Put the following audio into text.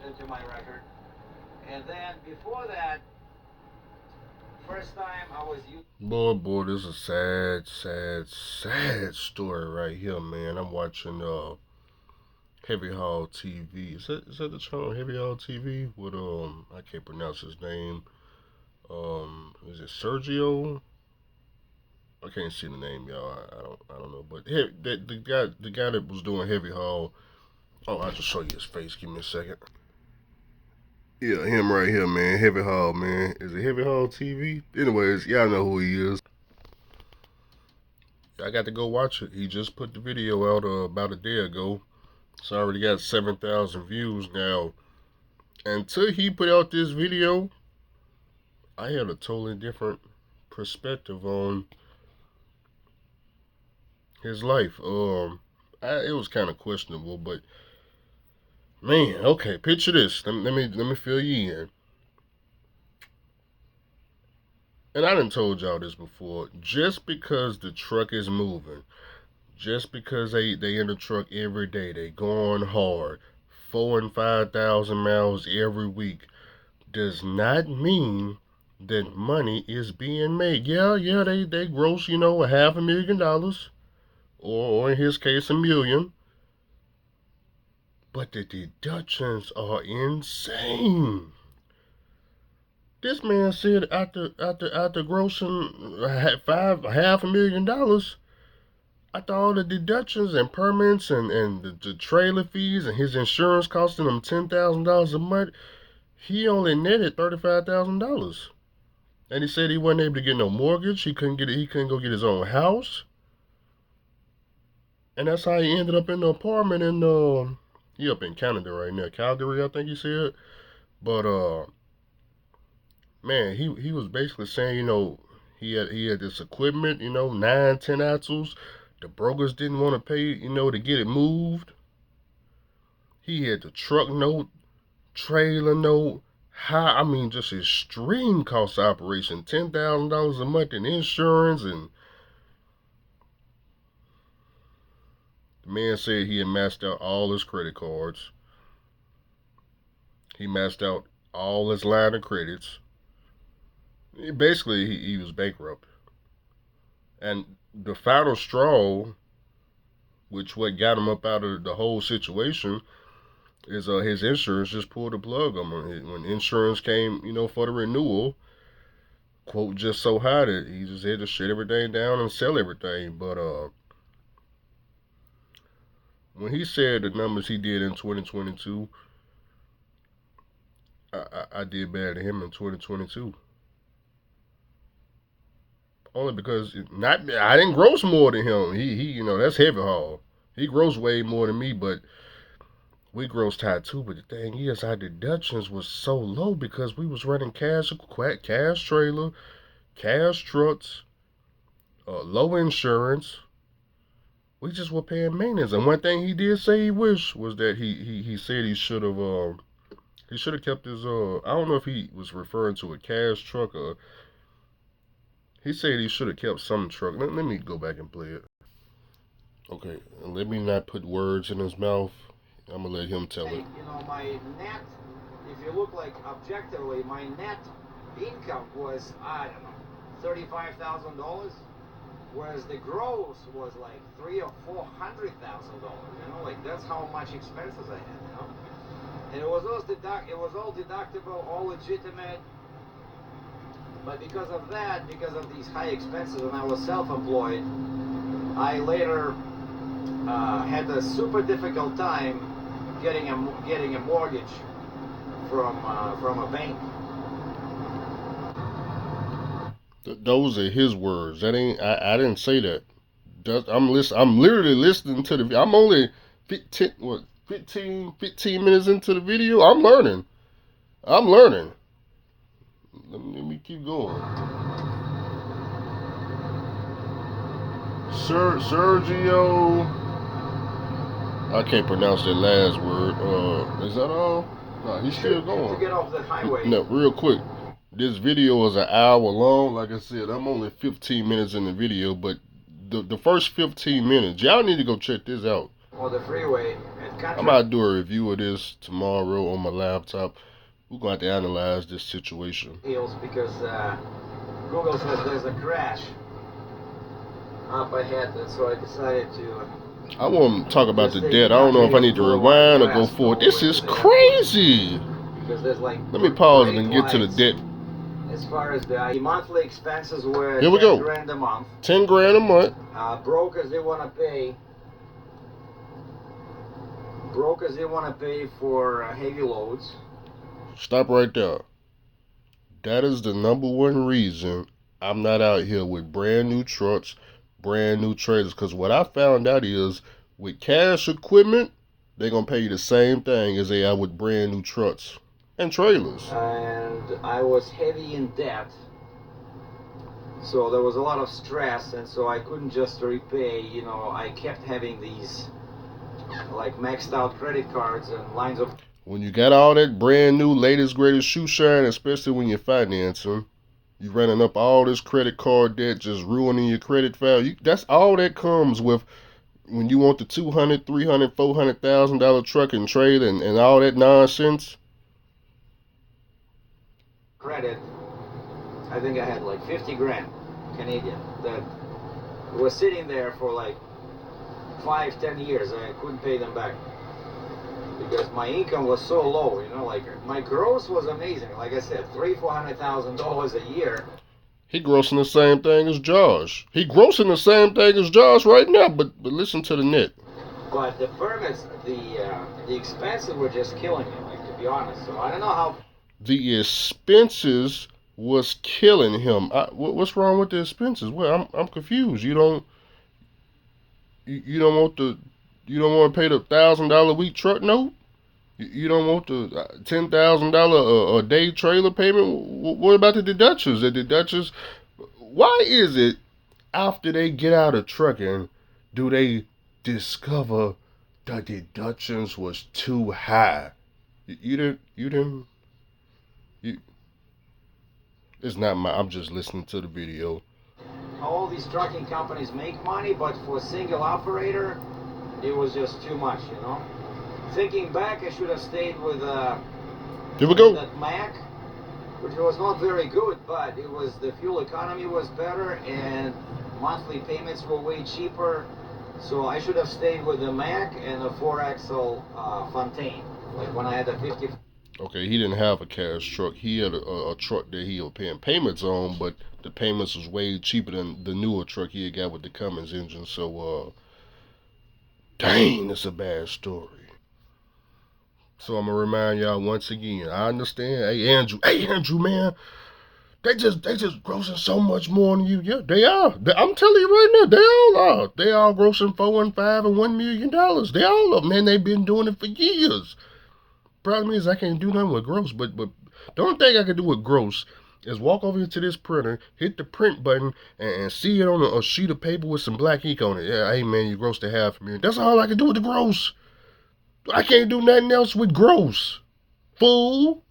to my record. And then before that, first time I was using. Boy, this is a sad story right here, man. I'm watching Heavy Haul TV. Is that the channel Heavy Haul TV? With I can't pronounce his name. Is it Sergio? I can't see the name, y'all. I don't know. But the guy that was doing Heavy Haul. Oh, I'll just show you his face. Give me a second. Yeah, him right here, man. Heavy Haul, man. Is it Heavy Haul TV? Anyways, y'all know who he is. I got to go watch it. He just put the video out about a day ago. It's already got 7,000 views now. Until he put out this video, I had a totally different perspective on his life. It was kind of questionable, but man, okay. Picture this. Let me fill you in. And I done told y'all this before. Just because the truck is moving, just because they in the truck every day, they going hard, 4,000 and 5,000 miles every week, does not mean that money is being made. Yeah, they gross, $500,000, or in his case, $1 million. But the deductions are insane. This man said after grossing $500,000, after all the deductions and permits and the trailer fees and his insurance costing him $10,000 a month, he only netted $35,000. And he said he wasn't able to get no mortgage. He couldn't go get his own house. And that's how he ended up in the apartment in he up in Canada right now, Calgary, I think he said. But man, he was basically saying, he had this equipment, 9, 10 axles. The brokers didn't want to pay, to get it moved. He had the truck note, trailer note, just extreme cost of operation, $10,000 a month in insurance, and the man said he had maxed out all his credit cards. He maxed out all his line of credits. Basically, he was bankrupt. And the final straw, which what got him up out of the whole situation, is his insurance just pulled the plug on him. When insurance came, for the renewal, quote just so high that he just had to shut everything down and sell everything. But when he said the numbers he did in 2022, I did better than him in 2022. Only because I didn't gross more than him. He that's Heavy Haul. He grossed way more than me, but we grossed high too. But the thing is, our deductions was so low because we was running cash trailer, cash trucks, low insurance. We just were paying maintenance. And one thing he did say he wished was that he said he should have kept his I don't know if he was referring to a cash truck or he said he should have kept some truck. Let me go back and play it. Okay, let me not put words in his mouth. I'm gonna let him tell it. My net, if you look like objectively, my net income was, I don't know, $35,000, whereas the gross was like $300,000 or $400,000. Like that's how much expenses I had. And it was all deductible, all legitimate. But because of that, because of these high expenses, when I was self-employed, I later had a super difficult time getting a mortgage from a bank. Those are his words. That ain't. I didn't say that. I'm literally listening to the. I'm only 15 minutes into the video. I'm learning. Let me keep going. Sergio. I can't pronounce that last word. Is that all? No, he's still going. To get off the highway. No, real quick. This video is an hour long. Like I said, I'm only 15 minutes in the video, but the first 15 minutes, y'all need to go check this out. On the freeway at I'm about to do a review of this tomorrow on my laptop. We're going to have to analyze this situation. Because Google says there's a crash up ahead, and so I decided to. I want to talk about the debt. I don't know if I need to rewind or go forward. This is crazy. Because there's like. Let me pause and get to the debt. As far as the monthly expenses were Here we go. 10 grand a month. 10 grand a month. Brokers they want to pay. Brokers they want to pay for heavy loads. Stop right there. That is the number one reason I'm not out here with brand new trucks, brand new trailers. Because what I found out is with cash equipment, they're going to pay you the same thing as they are with brand new trucks and trailers. And I was heavy in debt. So there was a lot of stress, and so I couldn't just repay, I kept having these like maxed out credit cards and lines of. When you got all that brand new, latest, greatest shoe shine, especially when you're financing, you're running up all this credit card debt, just ruining your credit file. That's all that comes with when you want the $200,000, $300,000, $400,000 truck and trailer and all that nonsense. Credit, I think I had like 50 grand Canadian that was sitting there for like 5-10 years. I couldn't pay them back because my income was so low, like my gross was amazing. Like I said, $300,000-$400,000 a year. He grossing the same thing as Josh. He grossing the same thing as Josh right now, but listen to the net. But the permits, the expenses were just killing me, like, to be honest. So I don't know how. The expenses was killing him. What's wrong with the expenses? Well, I'm confused. You don't want to pay the $1,000 a week truck note? You don't want the $10,000 a day trailer payment? What about the deductions? The deductions. Why is it after they get out of trucking do they discover the deductions was too high? It's not I'm just listening to the video. All these trucking companies make money, but for a single operator, it was just too much, Thinking back, I should have stayed with Here we go. that Mac, which was not very good, but the fuel economy was better and monthly payments were way cheaper. So I should have stayed with the Mac and a 4-axle Fontaine, like when I had a 50. Okay, he didn't have a cash truck. He had a truck that he was paying payments on, but the payments was way cheaper than the newer truck he had got with the Cummins engine. So, dang, that's a bad story. So I'm gonna remind y'all once again. I understand. Hey Andrew, man, they just grossing so much more than you. Yeah, they are. I'm telling you right now, they all are. They all grossing $4 and $5 and $1 million. They all of them, man. They've been doing it for years. Problem is I can't do nothing with gross, but the only thing I can do with gross is walk over to this printer, hit the print button, and see it on a sheet of paper with some black ink on it. Yeah, hey man, you grossed $500,000. That's all I can do with the gross. I can't do nothing else with gross. Fool.